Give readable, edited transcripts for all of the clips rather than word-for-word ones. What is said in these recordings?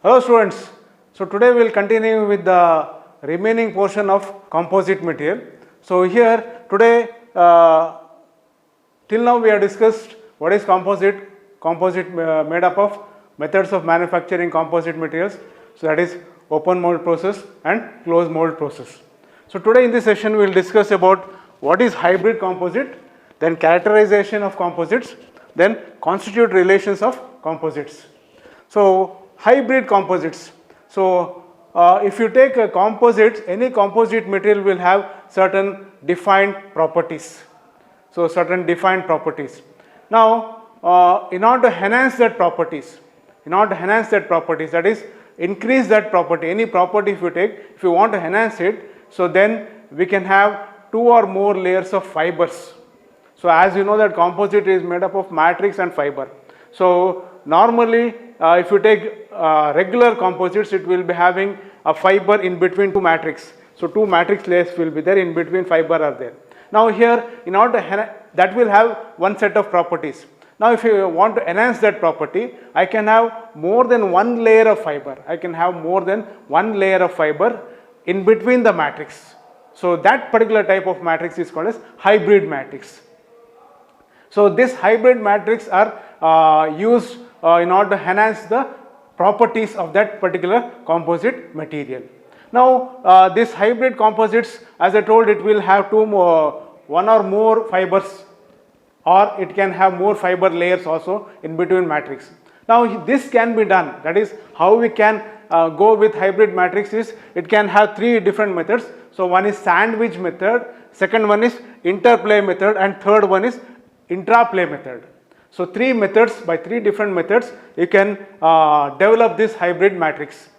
Hello students, so today we will continue with the remaining portion of composite material. So here today till now we have discussed what is composite made up of methods of manufacturing composite materials. So that is open mold process and closed mold process. So today in this session we will discuss about what is hybrid composite, then characterization of composites, then constituent relations of composites. So hybrid composites. So if you take a composite, any composite material will have certain defined properties. So certain defined properties. Now in order to enhance that properties, that is increase that property, any property if you take, if you want to enhance it, so then we can have two or more layers of fibers. So as you know that composite is made up of matrix and fiber. So normally if you take regular composites, it will be having a fiber in between two matrix. So two matrix layers will be there, in between fiber are there. Now here in order to that will have one set of properties. Now if you want to enhance that property, I can have more than one layer of fiber. I can have more than one layer of fiber in between the matrix. So that particular type of matrix is called as hybrid matrix. So this hybrid matrix are used in order to enhance the properties of that particular composite material. Now this hybrid composites, as I told, it will have one or more fibers, or it can have more fiber layers also in between matrix. Now this can be done, that is how we can go with hybrid matrix is, it can have three different methods. So one is sandwich method, second one is interplay method, and third one is intraplay method. So three methods, by three different methods you can develop this hybrid matrix.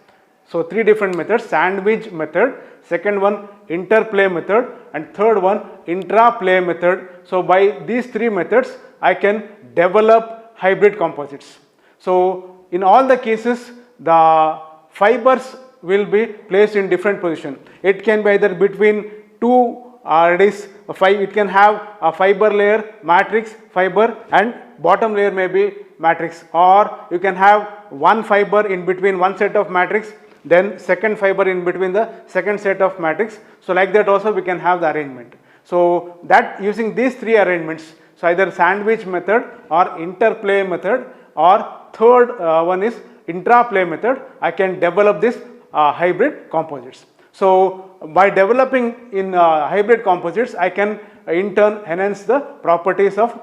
So three different methods: sandwich method, second one interplay method, and third one intraplay method. So by these three methods I can develop hybrid composites. So in all the cases the fibers will be placed in different position. It can be either between two, it can have a fiber layer, matrix, fiber, and bottom layer may be matrix, or you can have one fiber in between one set of matrix, then second fiber in between the second set of matrix. So like that also we can have the arrangement. So that using these three arrangements, so either sandwich method or interplay method, or third one is intraplay method, I can develop this hybrid composites. So by developing in hybrid composites, I can in turn enhance the properties of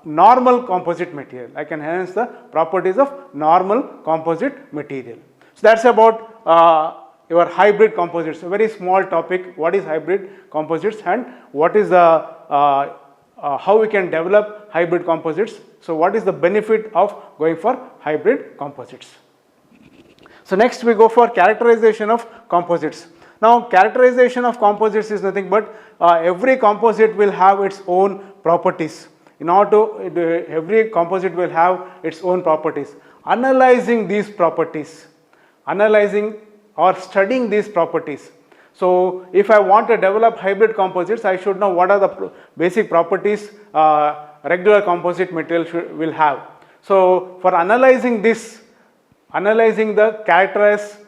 normal composite material. I can enhance the properties of normal composite material. So that's about your hybrid composites. A very small topic, what is hybrid composites and what is the how we can develop hybrid composites. So what is the benefit of going for hybrid composites? So next we go for characterization of composites. Now characterization of composites is nothing but every composite will have its own properties. In order to, every composite will have its own properties. Analyzing these properties, analyzing or studying these properties. So if I want to develop hybrid composites, I should know what are the basic properties regular composite material will have. So for analyzing this, analyzing the characteristics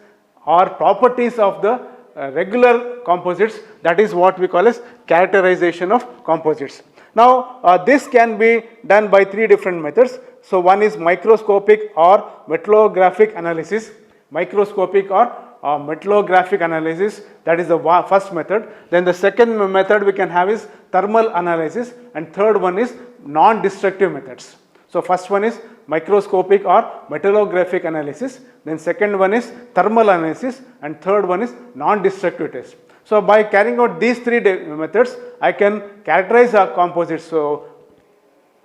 or properties of the regular composites, that is what we call as characterization of composites. Now this can be done by three different methods. So one is microscopic or metallographic analysis. Microscopic or metallographic analysis, that is the first method. Then the second method we can have is thermal analysis, and third one is non-destructive methods. So first one is microscopic or metallographic analysis, then second one is thermal analysis, and third one is non-destructive test. So by carrying out these three methods, I can characterize a composite. So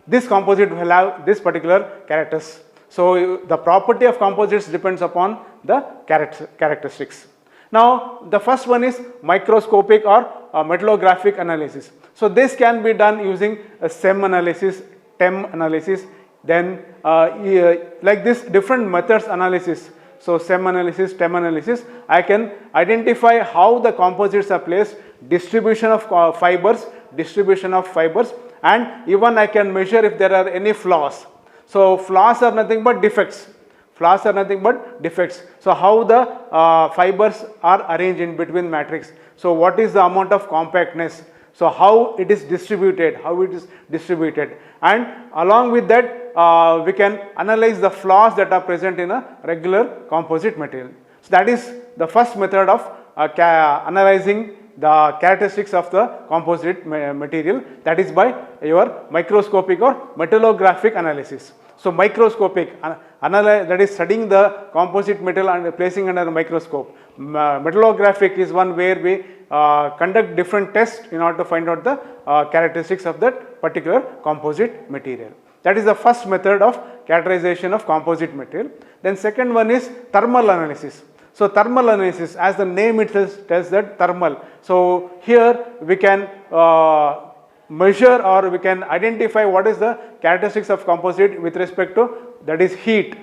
this composite will have this particular characters. So the property of composites depends upon the characteristics. Now the first one is microscopic or metallographic analysis. So this can be done using a SEM analysis, TEM analysis, then like this different methods analysis. So SEM analysis, TEM analysis, I can identify how the composites are placed, distribution of fibers, and even I can measure if there are any flaws. So flaws are nothing but defects. Flaws are nothing but defects. So how the fibers are arranged in between matrix. So what is the amount of compactness? So how it is distributed, and along with that we can analyze the flaws that are present in a regular composite material. So that is the first method of analyzing the characteristics of the composite material, that is by your microscopic or metallographic analysis. So microscopic that is studying the composite metal and placing under a microscope. Metallographic is one where we conduct different tests in order to find out the characteristics of that particular composite material. That is the first method of characterization of composite material. Then second one is thermal analysis. So thermal analysis, as the name itself tells that thermal. So here we can measure or we can identify what is the characteristics of composite with respect to, that is, heat.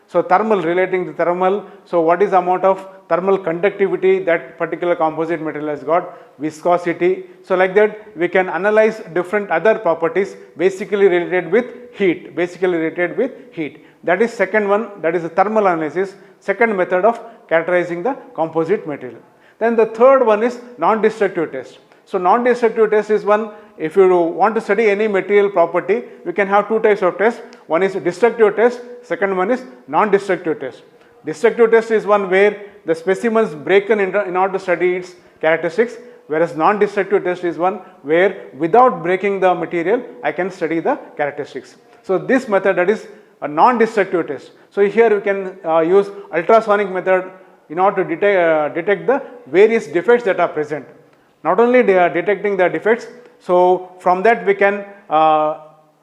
So thermal, relating to thermal, so what is the amount of thermal conductivity that particular composite material has got, viscosity. So like that we can analyze different other properties basically related with heat, That is second one, that is the thermal analysis, second method of characterizing the composite material. Then the third one is non-destructive test. So non-destructive test is one, if you want to study any material property, we can have two types of tests. One is destructive test, second one is non-destructive test. Destructive test is one where the specimen is broken in order to study its characteristics, whereas non-destructive test is one where without breaking the material I can study the characteristics. So this method, that is a non-destructive test. So here we can use ultrasonic method in order to detect the various defects that are present. Not only they are detecting the defects, so from that we can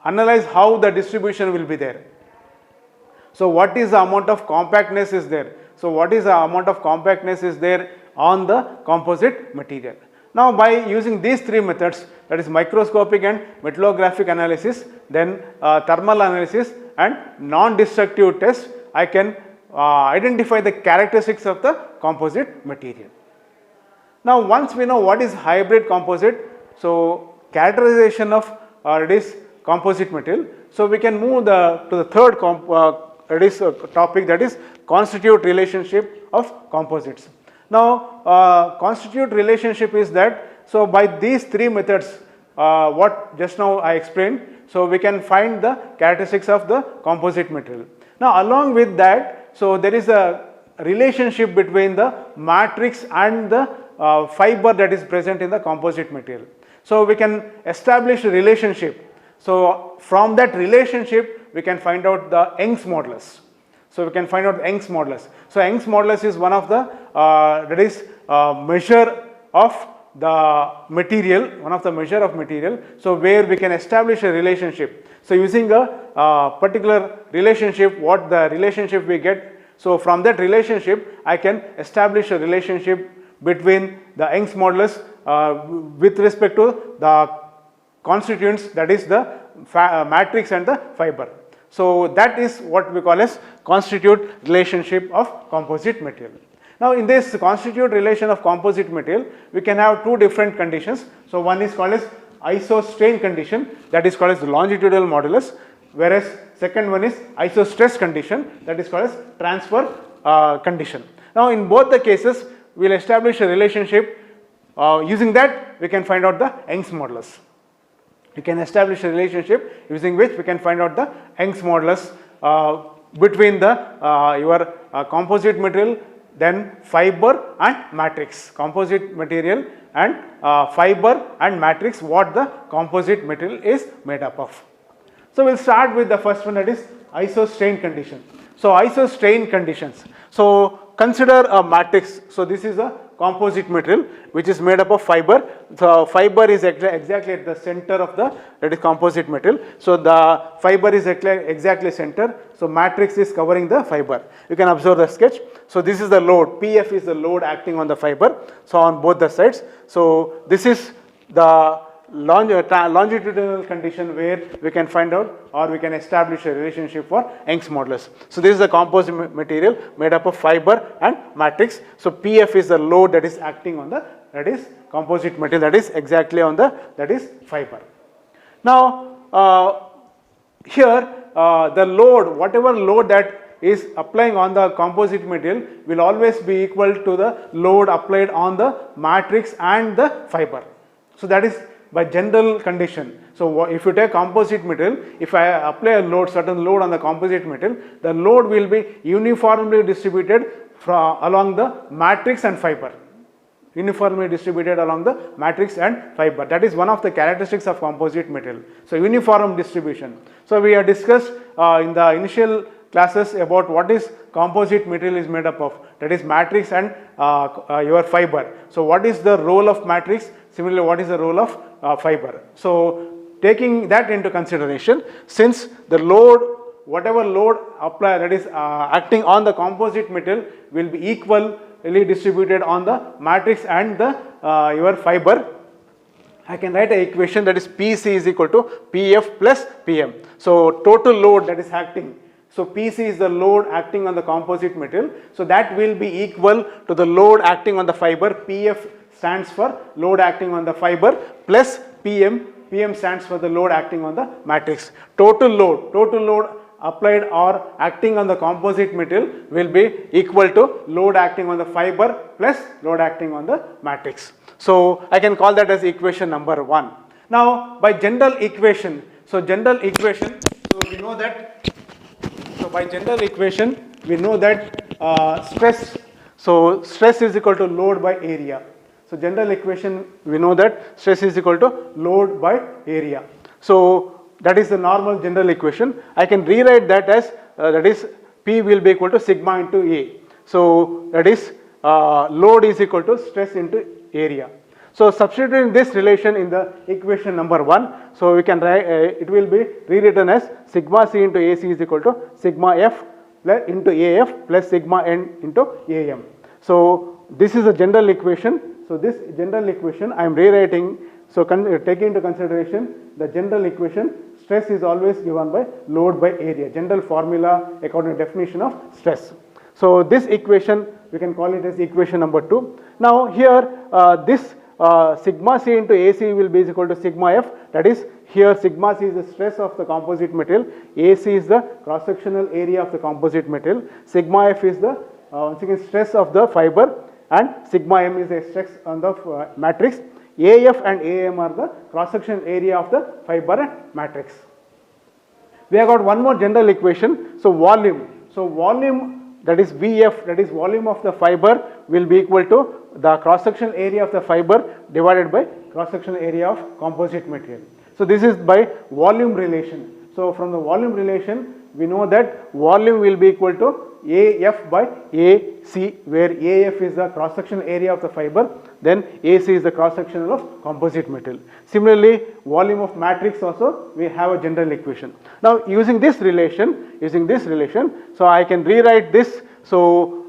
analyze how the distribution will be there. So what is the amount of compactness is there? So what is the amount of compactness is there on the composite material? Now by using these three methods, that is microscopic and metallographic analysis, then thermal analysis and non-destructive test, I can identify the characteristics of the composite material. Now once we know what is hybrid composite, so characterization of this composite material, so we can move to the third topic, that is constitute relationship of composites. Now constitute relationship is that, so by these three methods what just now I explained, so we can find the characteristics of the composite material. Now along with that, so there is a relationship between the matrix and the fiber that is present in the composite material. So we can establish a relationship. So from that relationship we can find out the Young's modulus. So we can find out Young's modulus. So Young's modulus is one of the measure of the material, so where we can establish a relationship. So using a particular relationship, what the relationship we get, so from that relationship I can establish a relationship between the Young's modulus with respect to the constituents, that is the matrix and the fiber. So that is what we call as constitute relationship of composite material. Now in this constitute relation of composite material, we can have two different conditions. So one is called as isostrain condition, that is called as longitudinal modulus, whereas second one is isostress condition, that is called as transfer condition. Now in both the cases we will establish a relationship. Using that we can find out the Young's modulus. We can establish a relationship using which we can find out the Young's modulus between the your composite material, then fiber and matrix. Composite material and fiber and matrix, what the composite material is made up of. So we will start with the first one, that is isostrain condition. So isostrain conditions. So consider a matrix. So this is a composite material which is made up of fiber. So fiber is exactly at the center of the composite material. So the fiber is exactly center. So matrix is covering the fiber. You can observe the sketch. So this is the load. PF is the load acting on the fiber. So on both the sides. So this is the longitudinal condition where we can find out or we can establish a relationship for Young's modulus. So this is the composite material made up of fiber and matrix. So PF is the load that is acting on the composite material, that is exactly on the fiber. Now here the load, whatever load that is applying on the composite material will always be equal to the load applied on the matrix and the fiber. So that is by general condition. So if you take composite material, if I apply a load, certain load on the composite material, the load will be uniformly distributed along the matrix and fiber. Uniformly distributed along the matrix and fiber. That is one of the characteristics of composite material. So uniform distribution. So we have discussed in the initial classes about what is composite material is made up of, that is matrix and your fiber. So what is the role of matrix? Similarly, what is the role of fiber? So taking that into consideration, since the load, whatever load apply that is acting on the composite material will be equally distributed on the matrix and the your fiber, I can write an equation that is PC is equal to PF plus PM. So total load that is acting. So PC is the load acting on the composite material. So that will be equal to the load acting on the fiber. PF stands for load acting on the fiber plus PM. PM stands for the load acting on the matrix. Total load applied or acting on the composite material will be equal to load acting on the fiber plus load acting on the matrix. So I can call that as equation number 1. Now by general equation, so we know that, by general equation we know that stress, so stress is equal to load by area. So general equation we know that stress is equal to load by area. So that is the normal general equation. I can rewrite that as that is P will be equal to sigma into A. So that is load is equal to stress into area. So substituting this relation in the equation number 1, so we can write it will be rewritten as sigma C into AC is equal to sigma F into AF plus sigma N into AM. So this is a general equation. So this general equation I am rewriting. So taking into consideration the general equation, stress is always given by load by area, general formula according to definition of stress. So this equation we can call it as equation number 2. Now here this sigma C into AC will be equal to sigma F, that is here sigma C is the stress of the composite material, AC is the cross sectional area of the composite material, sigma F is the once again stress of the fiber, and sigma M is the stress on the matrix. AF and AM are the cross section area of the fiber and matrix. We have got one more general equation. So volume. So volume, that is VF, that is volume of the fiber, will be equal to the cross section area of the fiber divided by cross section area of composite material. So this is by volume relation. So from the volume relation we know that volume will be equal to AF by AC, where AF is the cross section area of the fiber, then AC is the cross sectional of composite material. Similarly, volume of matrix also we have a general equation. Now using this relation, so I can rewrite this. So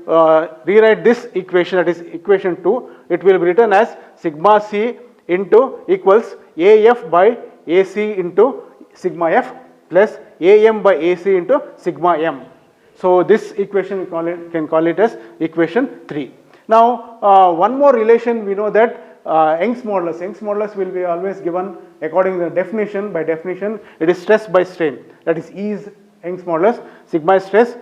rewrite this equation, that is equation 2. It will be written as sigma C into equals AF by AC into sigma F plus AM by AC into sigma M. So this equation we can call it as equation 3. Now one more relation we know that Young's modulus will be always given according to the definition. By definition it is stress by strain, that is E is Young's modulus, sigma is stress,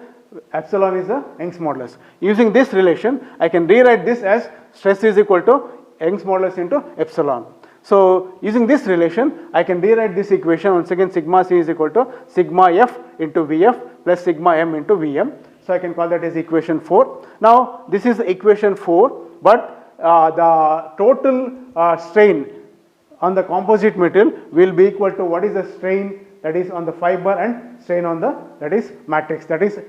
epsilon is the Young's modulus. Using this relation I can rewrite this as stress is equal to Young's modulus into epsilon. So using this relation I can rewrite this equation once again, sigma C is equal to sigma F into Vf plus sigma M into Vm. So I can call that as equation 4. Now this is equation 4, but the total strain on the composite material will be equal to what is the strain that is on the fiber and strain on the that is matrix, that is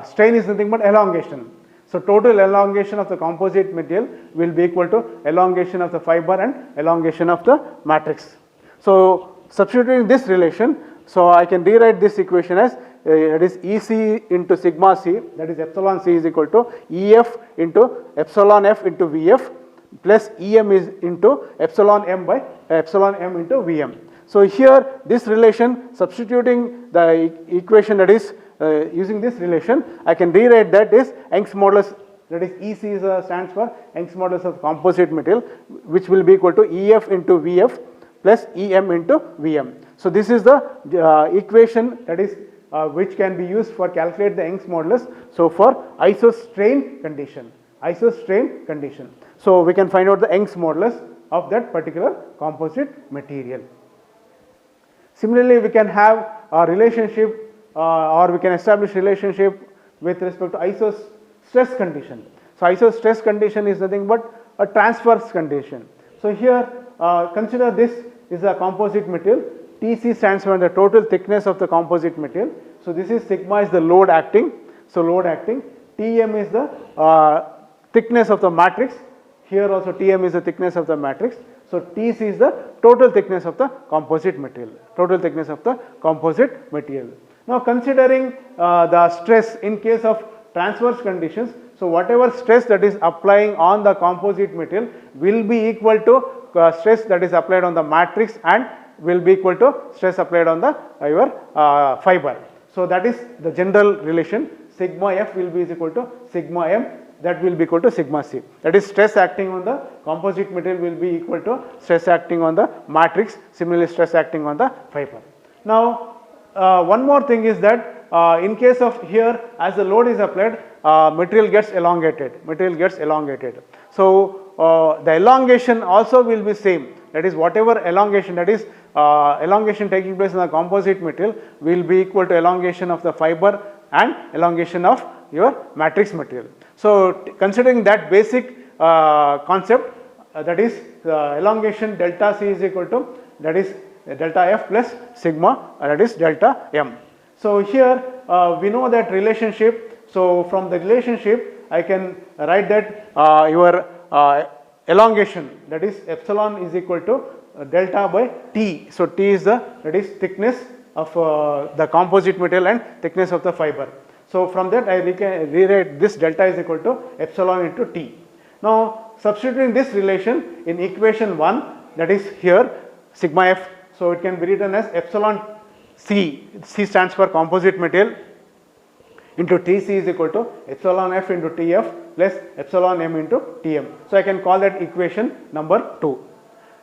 strain is nothing but elongation. So total elongation of the composite material will be equal to elongation of the fiber and elongation of the matrix. So substituting this relation, so I can rewrite this equation as that is EC into sigma C, that is epsilon C is equal to EF into epsilon F into Vf plus EM is into epsilon M by epsilon M into Vm. So here this relation, substituting the equation, that is using this relation, I can rewrite that is Young's modulus, that is EC stands for Young's modulus of composite material, which will be equal to EF into Vf plus EM into Vm. So this is the equation, that is which can be used for calculate the Young's modulus. So for isostrain condition, so we can find out the Young's modulus of that particular composite material. Similarly, we can have a relationship or we can establish relationship with respect to isostress condition. So isostress condition is nothing but a transverse condition. So here consider this is a composite material. Tc stands for the total thickness of the composite material. So this is sigma is the load acting. So load acting. Tm is the thickness of the matrix. Here also Tm is the thickness of the matrix. So Tc is the total thickness of the composite material. Now considering the stress in case of transverse conditions. So whatever stress that is applying on the composite material will be equal to stress that is applied on the matrix and will be equal to stress applied on the your fiber. So that is the general relation. Sigma F will be equal to sigma M, that will be equal to sigma C. That is stress acting on the composite material will be equal to stress acting on the matrix, similarly stress acting on the fiber. Now one more thing is that in case of here as the load is applied, material gets elongated. So the elongation also will be same, that is whatever elongation, that is elongation taking place in the composite material will be equal to elongation of the fiber and elongation of your matrix material. So considering that basic concept, that is elongation delta C is equal to, that is delta F plus sigma, that is delta M. So here we know that relationship. So from the relationship I can write that your elongation, that is epsilon is equal to delta by T. So T is the, that is thickness of the composite material and thickness of the fiber. So from that I rewrite this delta is equal to epsilon into T. Now substituting this relation in equation 1, that is here sigma F. So it can be written as epsilon C, C stands for composite material, into Tc is equal to epsilon F into Tf plus epsilon M into Tm. So I can call that equation number 2.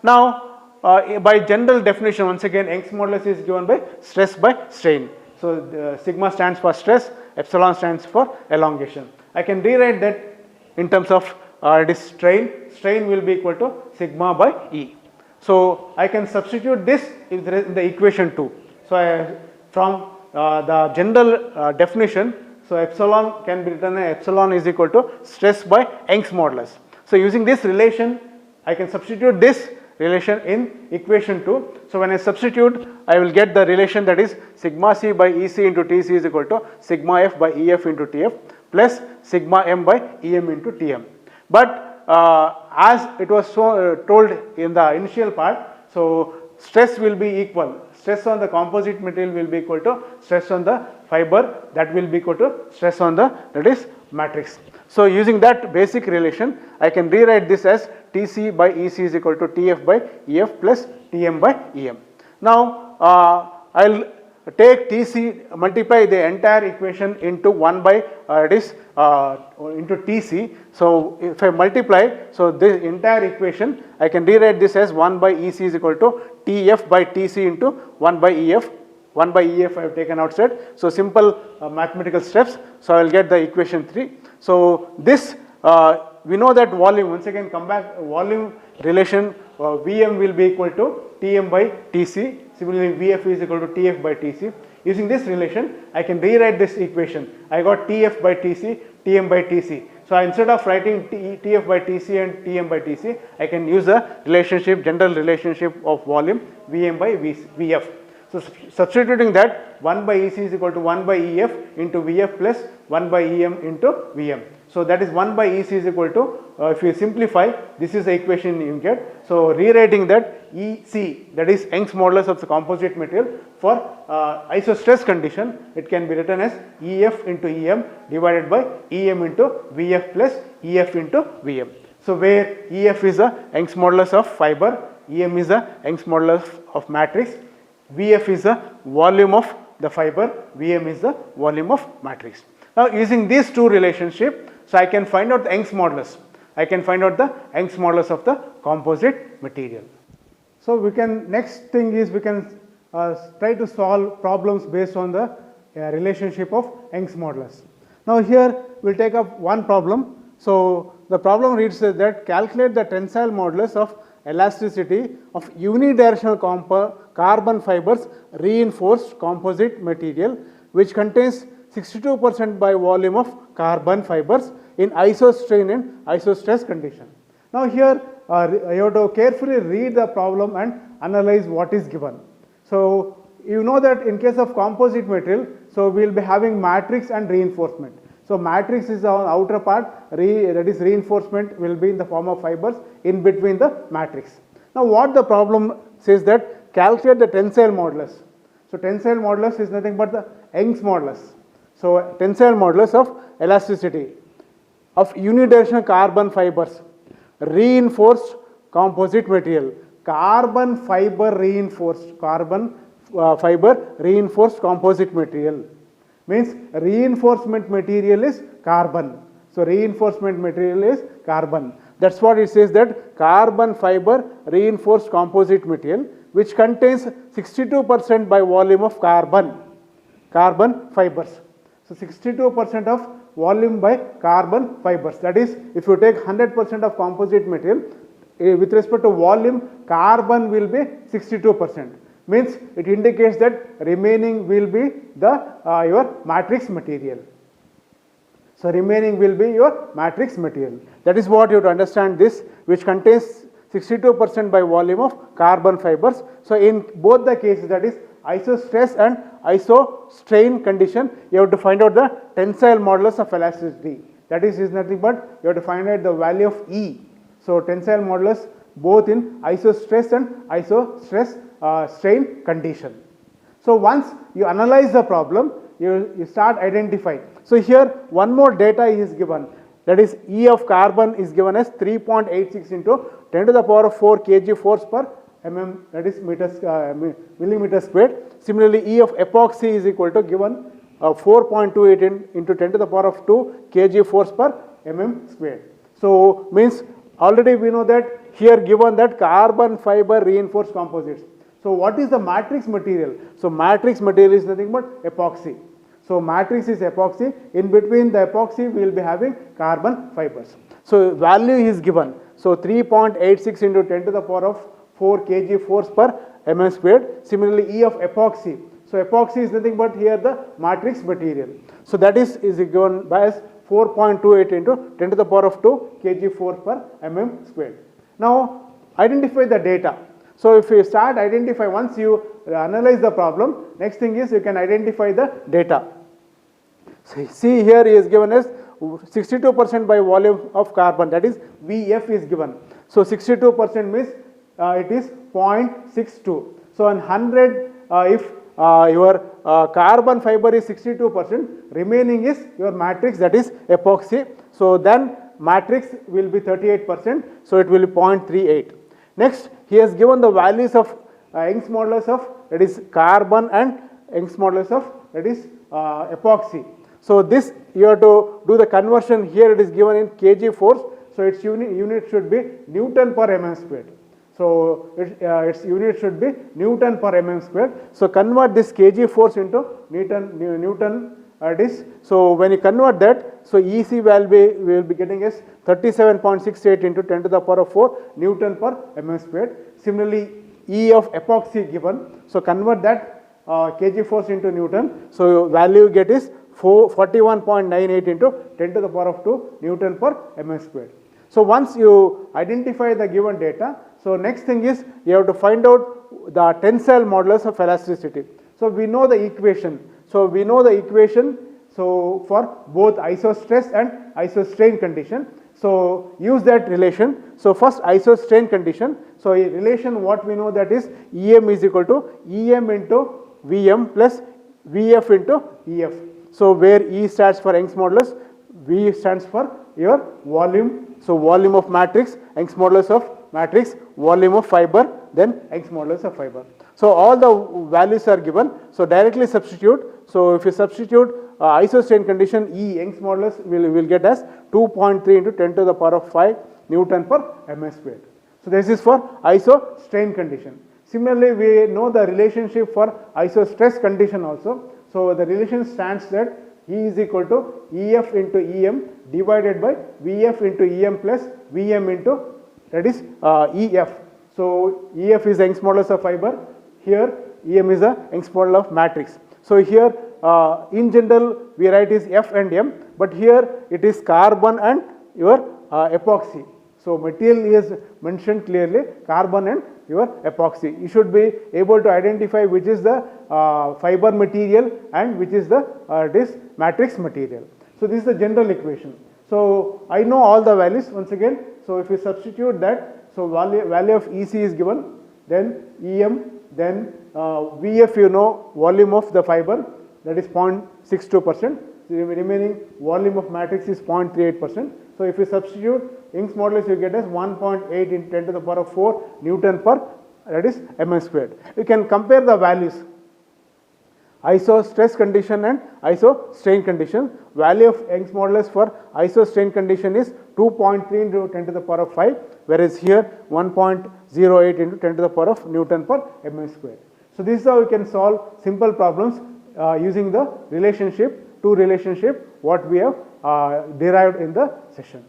Now by general definition, once again Young's modulus is given by stress by strain. So sigma stands for stress, epsilon stands for elongation. I can rewrite that in terms of it is strain will be equal to sigma by E. So I can substitute this in the equation 2. So from the general definition, so epsilon can be written as epsilon is equal to stress by Young's modulus. So using this relation I can substitute this relation in equation 2. So when I substitute, I will get the relation, that is sigma C by EC into TC is equal to sigma F by EF into TF plus sigma M by EM into TM. But as it was told in the initial part, so stress will be equal. Stress on the composite material will be equal to stress on the fiber, that will be equal to stress on the, that is matrix. So using that basic relation, I can rewrite this as Tc by Ec is equal to Tf by Ef plus Tm by Em. Now I will take Tc, multiply the entire equation into 1 by it is into Tc. So if I multiply, so this entire equation I can rewrite this as 1 by Ec is equal to Tf by Tc into 1 by Ef. 1 by Ef I have taken outside. So simple mathematical steps. So I will get the equation 3. So this we know that volume, once again come back, volume relation Vm will be equal to Tm by Tc. Similarly Vf is equal to Tf by Tc. Using this relation I can rewrite this equation. I got Tf by Tc, Tm by Tc. So instead of writing Tf by Tc and Tm by Tc, I can use a relationship, general relationship of volume Vm by Vf. So substituting that, 1 by Ec is equal to 1 by Ef into Vf plus 1 by Em into Vm. So that is 1 by Ec is equal to, if you simplify, this is the equation you get. So rewriting that Ec, that is Young's modulus of the composite material for isostress condition, it can be written as Ef into Em divided by Em into Vf plus Ef into Vm. So where Ef is the Young's modulus of fiber, Em is the Young's modulus of matrix, Vf is the volume of the fiber, Vm is the volume of matrix. Now using these two relationship, so I can find out the Young's modulus. I can find out the Young's modulus of the composite material. So we can, next thing is we can try to solve problems based on the relationship of Young's modulus. Now here we'll take up one problem. So the problem reads that calculate the tensile modulus of elasticity of unidirectional carbon fibers reinforced composite material which contains 62% by volume of carbon fibers in isostrain and isostress condition. Now here you have to carefully read the problem and analyze what is given. So you know that in case of composite material, so we will be having matrix and reinforcement. So matrix is on outer part, that is reinforcement will be in the form of fibers in between the matrix. Now what the problem says that calculate the tensile modulus. So tensile modulus is nothing but the Young's modulus. So tensile modulus of elasticity of unidirectional carbon fibers reinforced composite material, carbon fiber reinforced composite material means reinforcement material is carbon. So reinforcement material is carbon. That's what it says, that carbon fiber reinforced composite material which contains 62% by volume of carbon fibers. So 62% of volume by carbon fibers. That is, if you take 100% of composite material, with respect to volume, carbon will be 62%. Means it indicates that remaining will be the your matrix material. So remaining will be your matrix material. That is what you have to understand, this which contains 62% by volume of carbon fibers. So in both the cases, that is isostress and isostrain condition, you have to find out the tensile modulus of elasticity. That is nothing but you have to find out the value of E. So tensile modulus both in isostress and isostress strain condition. So once you analyze the problem, you start identifying. So here one more data is given, that is E of carbon is given as 3.86 into 10 to the power of 4 kg force per mm, that is millimeter squared. Similarly, E of epoxy is equal to given 4.28 into 10 to the power of 2 kg force per mm squared. So means already we know that here given that carbon fiber reinforced composites. So what is the matrix material? So matrix material is nothing but epoxy. So matrix is epoxy. In between the epoxy we will be having carbon fibers. So value is given. So 3.86 into 10 to the power of 4 kg force per mm squared. Similarly, E of epoxy. So epoxy is nothing but here the matrix material. So that is given by as 4.28 into 10 to the power of 2 kg force per mm squared. Now identify the data. So if you start identify, once you analyze the problem, next thing is you can identify the data. So see here is given as 62% by volume of carbon, that is VF is given. So 62% means it is 0.62. So on 100 if your carbon fiber is 62%, remaining is your matrix, that is epoxy. So then matrix will be 38%, so it will be 0.38. Next, he has given the values of Young's modulus of, that is carbon, and Young's modulus of, that is epoxy. So this you have to do the conversion. Here it is given in kg force, so its unit should be Newton per mm squared. So its unit should be Newton per mm squared. So convert this kg force into Newton it is. So when you convert that, so EC value we will be getting as 37.68 into 10 to the power of 4 Newton per mm squared. Similarly, E of epoxy given. So convert that kg force into Newton. So value you get is 41.98 into 10 to the power of 2 Newton per mm squared. So once you identify the given data, so next thing is you have to find out the tensile modulus of elasticity. So we know the equation. So we know the equation so for both isostress and isostrain condition. So use that relation. So first isostrain condition. So a relation what we know, that is EM is equal to EM into VM plus VF into EF. So where E stands for Young's modulus, V stands for your volume. So volume of matrix, Young's modulus of matrix, volume of fiber, then Young's modulus of fiber. So all the values are given. So directly substitute. So if you substitute isostrain condition, E Young's modulus will get as 2.3 into 10 to the power of 5 Newton per mm squared. So this is for isostrain condition. Similarly, we know the relationship for isostress condition also. So the relation stands that E is equal to EF into EM divided by VF into EM plus VM into that is EF. So EF is the Young's modulus of fiber, here EM is the Young's model of matrix. So here in general we write is F and M, but here it is carbon and your epoxy. So material is mentioned clearly, carbon and your epoxy. You should be able to identify which is the fiber material and which is the this matrix material. So this is the general equation. So I know all the values once again. So if we substitute that, so value of EC is given, then EM, then VF you know volume of the fiber, that is 0.62%. The remaining volume of matrix is 0.38%. So if you substitute Young's modulus, you get as 1.8 in 10 to the power of 4 Newton per, that is mm squared. You can compare the values, isostress condition and isostrain condition. Value of Young's modulus for isostrain condition is 2.3 into 10 to the power of 5, whereas here 1.08 into 10 to the power of Newton per mm squared. So this is how you can solve simple problems using the relationship, two relationship what we have derived in the session.